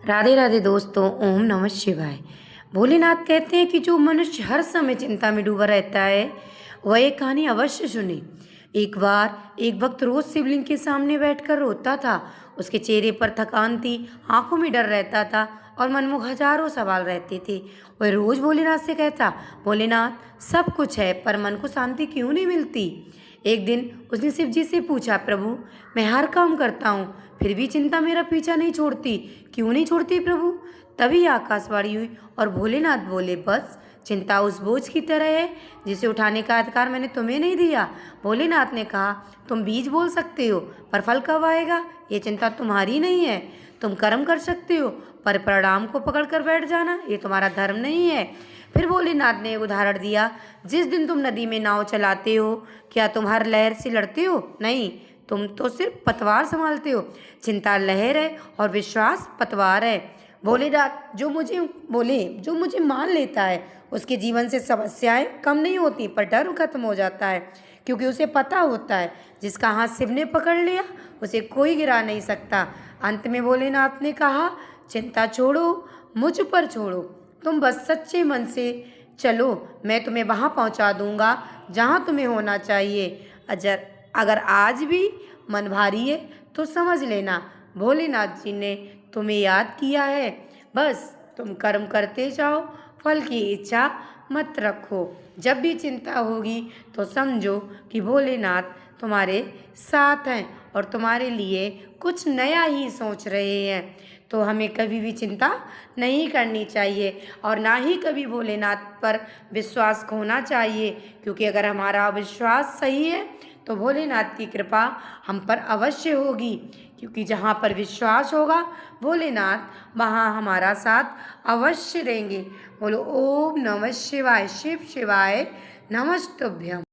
राधे राधे दोस्तों, ओम नमः शिवाय। भोलेनाथ कहते हैं कि जो मनुष्य हर समय चिंता में डूबा रहता है वह एक कहानी अवश्य सुने। एक बार एक भक्त रोज शिवलिंग के सामने बैठकर रोता था। उसके चेहरे पर थकान थी, आंखों में डर रहता था और मन में हजारों सवाल रहते थे। वह रोज भोलेनाथ से कहता, भोलेनाथ सब कुछ है पर मन को शांति क्यों नहीं मिलती। एक दिन उसने शिव जी से पूछा, प्रभु मैं हर काम करता हूँ फिर भी चिंता मेरा पीछा नहीं छोड़ती, क्यों नहीं छोड़ती प्रभु। तभी आकाशवाणी हुई और भोलेनाथ बोले, बस चिंता उस बोझ की तरह है जिसे उठाने का अधिकार मैंने तुम्हें नहीं दिया। भोलेनाथ ने कहा, तुम बीज बोल सकते हो पर फल कब आएगा ये चिंता तुम्हारी नहीं है। तुम कर्म कर सकते हो पर परिणाम को पकड़ कर बैठ जाना ये तुम्हारा धर्म नहीं है। फिर भोलेनाथ ने एक उदाहरण दिया, जिस दिन तुम नदी में नाव चलाते हो क्या तुम हर लहर से लड़ते हो? नहीं, तुम तो सिर्फ पतवार संभालते हो। चिंता लहर है और विश्वास पतवार है। भोलेनाथ जो मुझे मान लेता है उसके जीवन से समस्याएं कम नहीं होती पर डर खत्म हो जाता है, क्योंकि उसे पता होता है जिसका हाथ शिव ने पकड़ लिया उसे कोई गिरा नहीं सकता। अंत में भोलेनाथ ने कहा, चिंता छोड़ो, मुझ पर छोड़ो, तुम बस सच्चे मन से चलो, मैं तुम्हें वहाँ पहुँचा दूंगा जहाँ तुम्हें होना चाहिए। अगर आज भी मन भारी है तो समझ लेना भोलेनाथ जी ने तुम्हें याद किया है। बस तुम कर्म करते जाओ, फल की इच्छा मत रखो। जब भी चिंता होगी तो समझो कि भोलेनाथ तुम्हारे साथ हैं और तुम्हारे लिए कुछ नया ही सोच रहे हैं। तो हमें कभी भी चिंता नहीं करनी चाहिए और ना ही कभी भोलेनाथ पर विश्वास खोना चाहिए, क्योंकि अगर हमारा विश्वास सही है तो भोलेनाथ की कृपा हम पर अवश्य होगी, क्योंकि जहाँ पर विश्वास होगा भोलेनाथ वहाँ हमारा साथ अवश्य देंगे। बोलो ओम नमः शिवाय, शिव शिवाय नमस्तुभ्यम।